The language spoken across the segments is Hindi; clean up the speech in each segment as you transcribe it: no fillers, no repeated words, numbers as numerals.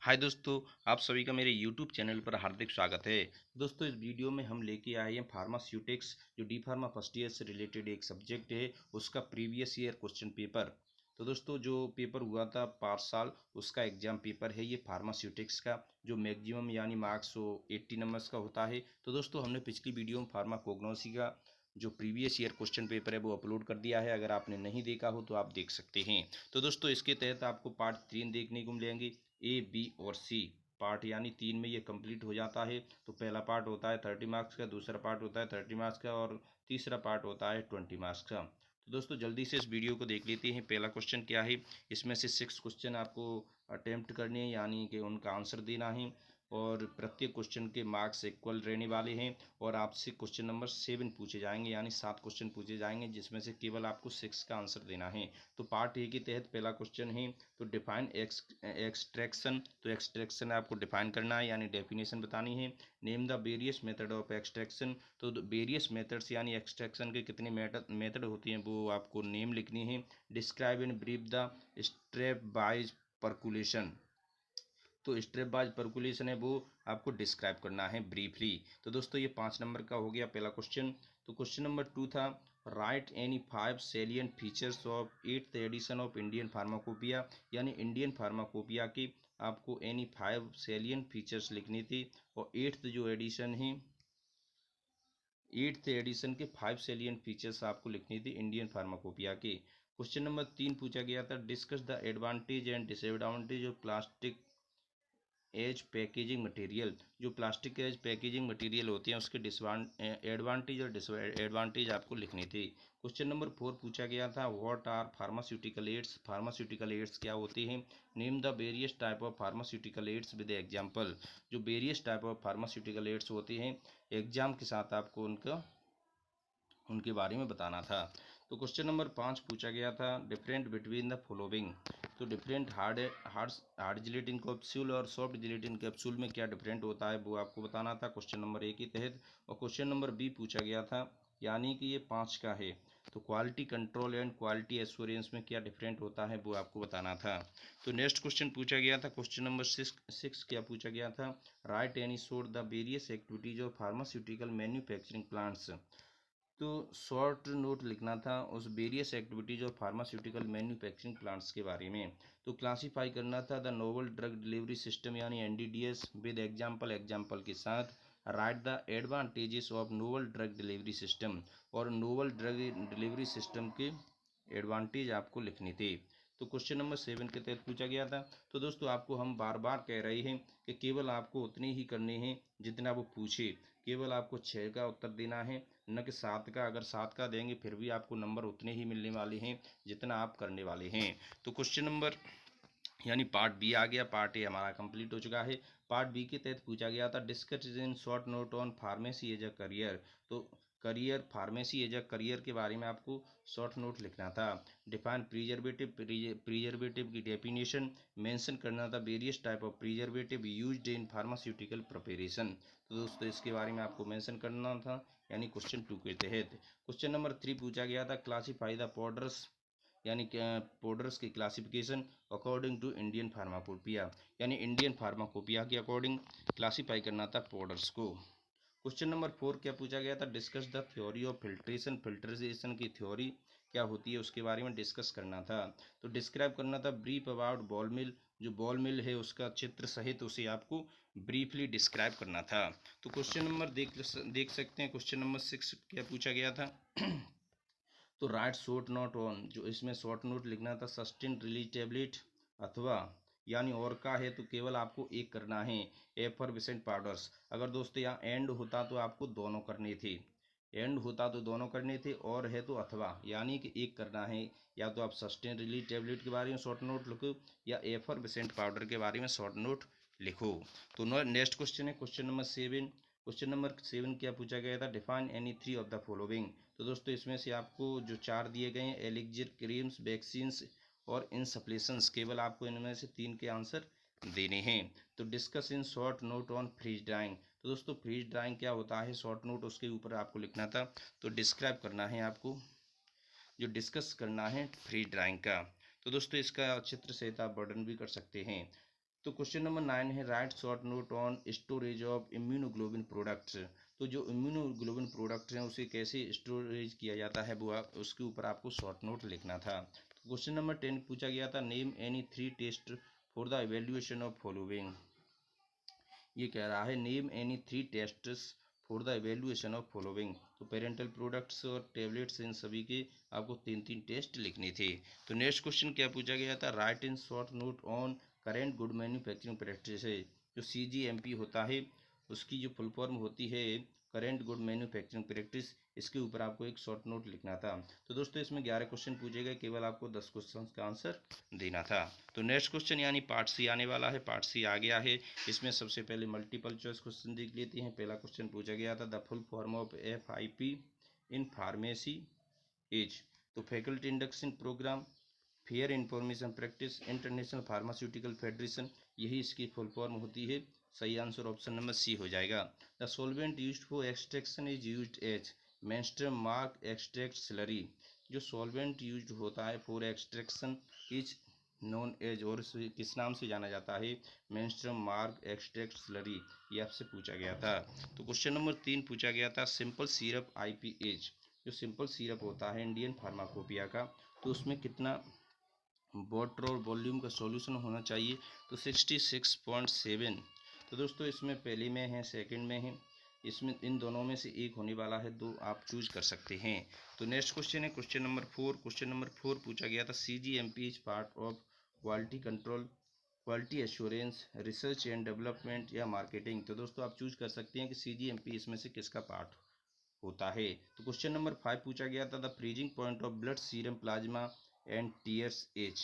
हाय दोस्तों, आप सभी का मेरे YouTube चैनल पर हार्दिक स्वागत है। दोस्तों, इस वीडियो में हम लेके आए हैं फार्मास्यूटिक्स जो डी फार्मा फर्स्ट ईयर से रिलेटेड एक सब्जेक्ट है, उसका प्रीवियस ईयर क्वेश्चन पेपर। तो दोस्तों, जो पेपर हुआ था पाँच साल, उसका एग्जाम पेपर है ये फार्मास्यूटिक्स का, जो मैक्सिमम यानी मार्क्स 80 नंबर्स का होता है। तो दोस्तों, हमने पिछली वीडियो में फार्माकोग्नोसी का जो प्रीवियस ईयर क्वेश्चन पेपर है वो अपलोड कर दिया है। अगर आपने नहीं देखा हो तो आप देख सकते हैं। तो दोस्तों, इसके तहत आपको पार्ट 3 देखने को मिलेंगे, ए बी और सी पार्ट, यानी तीन में ये कंप्लीट हो जाता है। तो पहला पार्ट होता है 30 मार्क्स का, दूसरा पार्ट होता है 30 मार्क्स का और तीसरा पार्ट होता है 20 मार्क्स का। तो दोस्तों, जल्दी से इस वीडियो को देख लेते हैं। पहला क्वेश्चन क्या है, इसमें से 6 क्वेश्चन आपको अटेम्प्ट करने हैं, यानी कि उनका आंसर देना है और प्रत्येक क्वेश्चन के मार्क्स इक्वल रहने वाले हैं। और आपसे क्वेश्चन नंबर 7 पूछे जाएंगे, यानी 7 क्वेश्चन पूछे जाएंगे, जिसमें से केवल आपको 6 का आंसर देना है। तो पार्ट ए के तहत पहला क्वेश्चन है, तो डिफाइन एक्सट्रैक्शन। तो एक्सट्रैक्शन आपको डिफाइन करना है, यानी डेफिनेशन बतानी है। Name the various method of extraction. तो वेरियस मेथड्स यानी एक्सट्रैक्शन के कितने मेथड होती हैं वो आपको नेम लिखनी है। Describe in brief the step wise percolation. तो स्टेप वाइज परकुलेशन है वो आपको डिस्क्राइब करना है ब्रीफली। तो दोस्तों, ये 5 नंबर का हो गया पहला क्वेश्चन। तो क्वेश्चन नंबर 2 था, write any 5 salient features of 8th edition of Indian pharmacopoeia. यानी इंडियन फार्माकोपिया की आपको एनी 5 सेलियंट फीचर्स लिखनी थी। और 8th जो एडिशन है, 8th एडिशन के 5 सेलियंट फीचर्स आपको लिखनी थी इंडियन फार्माकोपिया के। क्वेश्चन नंबर 3 पूछा गया था, discuss the advantage and disadvantage of plastic as packaging material. जो प्लास्टिक एज पैकेजिंग मटेरियल होते हैं उसके एडवांटेज और डिसएडवांटेज आपको लिखनी थी। क्वेश्चन नंबर 4 पूछा गया था, what are pharmaceutical aids. Pharmaceutical aids क्या होते हैं। Name the various type of pharmaceutical aids with example. जो various type of pharmaceutical aids होते हैं, एग्जाम के साथ आपको उनके बारे में बताना था। तो क्वेश्चन नंबर 5 पूछा गया था, डिफरेंट बिटवीन द फॉलोइंग। तो different hard hard hard gelatin capsule और सॉफ्ट जिलेटिन कैप्सूल में क्या डिफरेंट होता है वो आपको बताना था क्वेश्चन नंबर ए के तहत। और क्वेश्चन नंबर बी पूछा गया था, यानी कि ये 5 का है, तो quality control and quality assurance में क्या डिफरेंट होता है वो आपको बताना था। तो नेक्स्ट क्वेश्चन पूछा गया था, क्वेश्चन नंबर 6 क्या पूछा गया था, write any showed the various activities of pharmaceutical manufacturing plants. तो शॉर्ट नोट लिखना था उस वेरियस एक्टिविटीज और फार्मास्यूटिकल मैन्युफैक्चरिंग प्लांट्स के बारे में। तो क्लासीफाई करना था the novel drug delivery system यानी एनडीडीएस विद एग्जाम्पल के साथ। Right the advantages of novel drug delivery system. और नोवल ड्रग डिलीवरी सिस्टम के एडवांटेज आपको लिखने थे। तो क्वेश्चन नंबर 7 के तहत पूछा गया था। तो दोस्तों, आपको हम बार बार कह रहे हैं कि केवल आपको उतने ही करने हैं जितना वो पूछे। केवल आपको 6 का उत्तर देना है, न कि 7 का। अगर 7 का देंगे फिर भी आपको नंबर उतने ही मिलने वाले हैं जितना आप करने वाले हैं। तो क्वेश्चन नंबर यानी पार्ट बी आ गया, पार्ट ए हमारा कंप्लीट हो चुका है। पार्ट बी के तहत पूछा गया था, discuss in short note on pharmacy as a career. तो career, pharmacy as a career के बारे में आपको शॉर्ट नोट लिखना था। डिफाइन प्रिजर्वेटिव, प्रिजर्वेटिव की डेफिनेशन मेंशन करना था। Various type of preservative used in pharmaceutical preparation. तो दोस्तों, इसके बारे में आपको मेंशन करना था, यानी क्वेश्चन 2 के तहत। क्वेश्चन नंबर 3 पूछा गया था, क्लासीफाई द पाउडर्स, यानी पाउडर्स की classification according to Indian pharmacopoeia. यानी इंडियन फार्माकोपिया के अकॉर्डिंग क्लासीफाई करना था पाउडर्स को। क्वेश्चन नंबर 4 क्या पूछा गया था, discuss the theory of filtration. Filtration की थ्योरी क्या होती है उसके बारे में डिस्कस करना था। तो डिस्क्राइब करना था ब्रीफ अबाउट बॉल मिल। जो बॉल मिल है उसका चित्र सहित उसे आपको ब्रीफली डिस्क्राइब करना था। तो क्वेश्चन नंबर देख सकते हैं, क्वेश्चन नंबर 6 क्या पूछा गया था। तो राइट शॉर्ट नोट ऑन, जो इसमें शॉर्ट नोट लिखना था, सस्टेन रिलीज टेबलेट अथवा, यानी और का है तो केवल आपको एक करना है, एफरविसेंट पाउडर्स। अगर दोस्तों यहाँ एंड होता तो आपको दोनों करने थे, एंड होता तो दोनों करने थे, और है तो अथवा, यानी कि एक करना है। या तो आप सस्टेन रिलीज टेबलेट के बारे में शॉर्ट नोट लिखो या एफरविसेंट पाउडर के बारे में शॉर्ट नोट लिखो। तो नेक्स्ट क्वेश्चन है क्वेश्चन नंबर 7। क्वेश्चन नंबर 7 क्या पूछा गया था, define any 3 of the following. तो दोस्तों, इसमें से आपको जो 4 दिए गए हैं, एलिक्जिर, क्रीम्स, वैक्सीन्स और इंसप्लेशंस, केवल आपको इनमें से 3 के आंसर देने हैं। तो discuss in short note on freeze drying. तो दोस्तों, फ्रीज ड्राइंग क्या होता है, शॉर्ट नोट उसके ऊपर आपको लिखना था। तो डिस्क्राइब करना है आपको, जो डिस्कस करना है फ्रीज ड्राइंग का। तो दोस्तों, इसका चित्र सहित आप वर्णन भी कर सकते हैं। तो क्वेश्चन नंबर 9 है right short note on storage of immunoglobulin products. तो जो इम्यूनोग्लोबिन प्रोडक्ट्स हैं उसे कैसे स्टोरेज किया जाता है वो आप उसके ऊपर आपको शॉर्ट नोट लिखना था। तो क्वेश्चन नंबर 10 पूछा गया था name any 3 test for the evaluation of following. ये कह रहा है name any 3 tests for the evaluation of following. तो पेरेंटल प्रोडक्ट्स और टेबलेट्स इन सभी के आपको 3 टेस्ट लिखने थे। तो नेक्स्ट क्वेश्चन क्या पूछा गया था right in short note on current good manufacturing practice है। जो CGMP होता है उसकी जो फुल फॉर्म होती है करेंट गुड मैन्युफैक्चरिंग प्रैक्टिस, इसके ऊपर आपको एक शॉर्ट नोट लिखना था। तो दोस्तों इसमें 11 क्वेश्चन पूछे गए, केवल आपको 10 क्वेश्चन का आंसर देना था। तो नेक्स्ट क्वेश्चन यानी पार्ट सी आने वाला है। पार्ट सी आ गया है। इसमें सबसे पहले मल्टीपल चॉइस क्वेश्चन देख लेते हैं। पहला क्वेश्चन पूछा गया था the full form of FIP in pharmacy as. तो faculty induction program, fair information practice, international pharmaceutical federation, यही इसकी फुल फॉर्म होती है। सही आंसर ऑप्शन नंबर सी हो जाएगा। The solvent used for extraction is used as menstruum marc extract slurry. जो सॉल्वेंट यूज्ड होता है for extraction is known as, और किस नाम से जाना जाता है मेंस्ट्रुम मार्क एक्सट्रैक्ट स्लरी। ये आपसे पूछा गया था। तो क्वेश्चन नंबर 3 पूछा गया था सिंपल सिरप IPH। जो सिंपल सिरप होता है इंडियन फार्माकोपिया का, तो उसमें कितना वाटर और वॉल्यूम का सॉल्यूशन होना चाहिए, तो 66.7। तो दोस्तों इसमें पहले में है सेकंड में है, इसमें इन दोनों में से एक होने वाला है, दो आप चूज कर सकते हैं। तो नेक्स्ट क्वेश्चन है क्वेश्चन नंबर 4। क्वेश्चन नंबर 4 पूछा गया था CGMP is part of quality control, quality assurance, research and development या मार्केटिंग। तो दोस्तों आप चूज कर सकते हैं कि CGMP इसमें से किसका पार्ट होता है। तो क्वेश्चन नंबर 5 पूछा गया था the freezing point of blood serum plasma and tears as.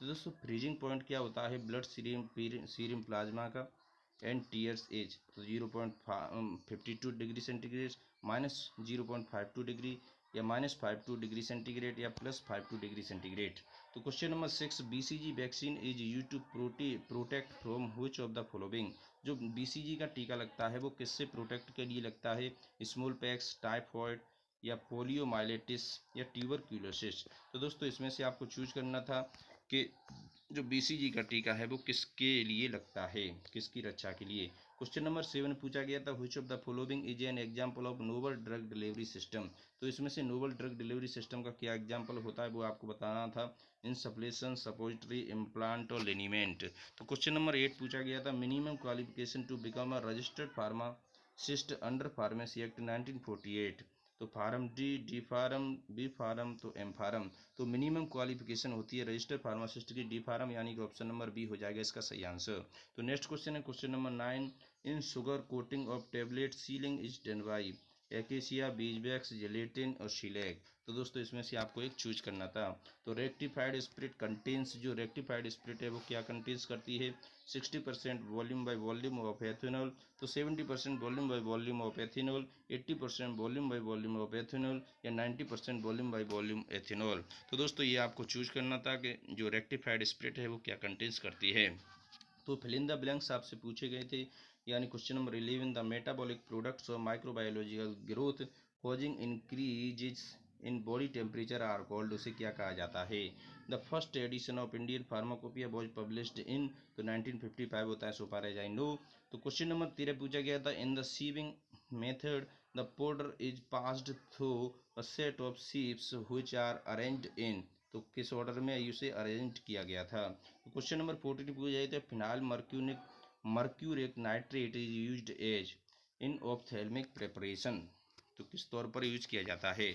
तो दोस्तों फ्रीजिंग पॉइंट क्या होता है ब्लड सीरम प्लाज्मा का एंड टीयर्स एज। तो 0.52 डिग्री सेंटीग्रेड, -0.52 डिग्री, या -52 डिग्री सेंटीग्रेड, या +52 डिग्री सेंटीग्रेड। तो question number 6 BCG vaccine is use to protect from which of the following. जो BCG का टीका लगता है वो किससे प्रोटेक्ट के लिए लगता है, स्मॉल पैक्स, टाइफॉइड, या पोलियोमाइलिटिस, या ट्यूबरक्यूलोसिस। तो दोस्तों इसमें से आपको चूज करना था कि जो BCG का टीका है वो किसके लिए लगता है, किसकी रक्षा के लिए। क्वेश्चन नंबर 7 पूछा गया था which of the following is an example of novel drug delivery system. तो इसमें से नोवल ड्रग डिलीवरी सिस्टम का क्या एग्जांपल होता है वो आपको बताना था। इंसप्लेशन, सपोजिटरी, इम्प्लांट और लिनीमेंट। तो क्वेश्चन नंबर 8 पूछा गया था minimum qualification to become a registered pharmacist under pharmacy act 1948। तो pharm D pharm, B pharm, तो एम फार्म। तो मिनिमम क्वालिफिकेशन होती है रजिस्टर्ड फार्मासिस्ट की डी फार्म, यानी कि ऑप्शन नंबर बी हो जाएगा इसका सही आंसर। तो नेक्स्ट क्वेश्चन है question number 9 in sugar coating of tablet sealing is done by acacia, beeswax, gelatin और शिलेक। तो दोस्तों इसमें से आपको एक चूज करना था। तो रेक्टिफाइड स्प्रिट कंटेन्स, जो रेक्टिफाइड स्प्रिट है वो क्या कंटेन्स करती है 60% volume by volume of ethanol, तो 70% volume by volume of ethanol, 80% volume by volume of ethanol, या 90% वॉल्यूम बाय वॉल्यूम एथेनॉल। तो दोस्तों ये आपको चूज करना था कि जो रेक्टिफाइड स्प्रिट है वो क्या कंटेन्स करती है। तो फिल इन द ब्लैंक्स आपसे पूछे गए थे, यानी question number 11 the metabolic products of microbiological growth causing increases in body temperature are called, उसे क्या कहा जाता है। The first edition of Indian pharmacopoeia was published in, तो 1955 होता है so far as I know. तो क्वेश्चन नंबर 13 पूछा गया था in the sieving method the powder is passed through a set of शीप्स व्हिच आर अरेंज्ड इन, तो किस ऑर्डर में इसे अरेंज किया गया था। तो क्वेश्चन नंबर 14 पूछा जाए तो phenyl mercuric nitrate is used as in ophthalmic preparation, तो किस तौर पर यूज किया जाता है।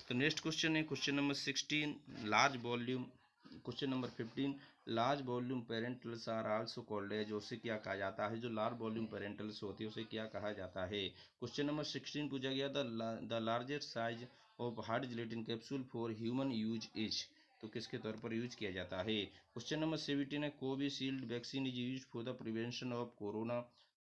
तो नेक्स्ट क्वेश्चन है question number 16 large volume. Question number 15 large volume parenterals are also called as, उसे क्या कहा जाता है, जो लार्ज वॉल्यूम पेरेंटल्स होती है उसे क्या कहा जाता है। क्वेश्चन नंबर 16 पूछा गया था the largest size of hard gelatin capsule for human use is, तो किसके तौर पर यूज किया जाता है। क्वेश्चन नंबर 17 है Covishield vaccine is use for the prevention of corona,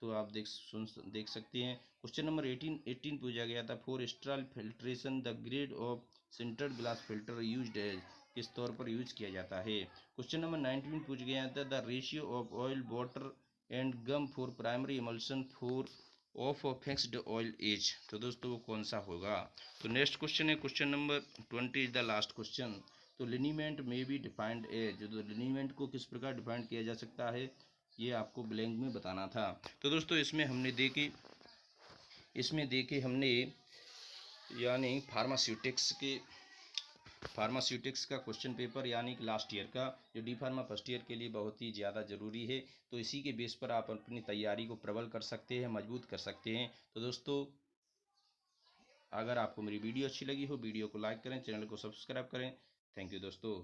तो आप देख सकते हैं। क्वेश्चन नंबर 18 पूछा गया था for sterile filtration the grade of sintered glass filter used as, किस तौर पर यूज किया जाता है। क्वेश्चन नंबर 19 पूछ गया था the ratio of oil water and gum for primary emulsion for of fixed oil as, तो दोस्तों वो कौन सा होगा। तो नेक्स्ट क्वेश्चन है question number 20 is the last question. तो लिनीमेंट में बी डिफाइंड एज, तो लिनीमेंट को किस प्रकार डिफाइंड किया जा सकता है, ये आपको ब्लैंक में बताना था। तो दोस्तों इसमें देखे हमने यानी फार्मास्यूटिक्स का क्वेश्चन पेपर यानी कि लास्ट ईयर का, जो डी फार्मा फर्स्ट ईयर के लिए बहुत ही ज़्यादा ज़रूरी है। तो इसी के बेस पर आप अपनी तैयारी को प्रबल कर सकते हैं, मजबूत कर सकते हैं। तो दोस्तों अगर आपको मेरी वीडियो अच्छी लगी हो, वीडियो को लाइक करें, चैनल को सब्सक्राइब करें। थैंक यू दोस्तों।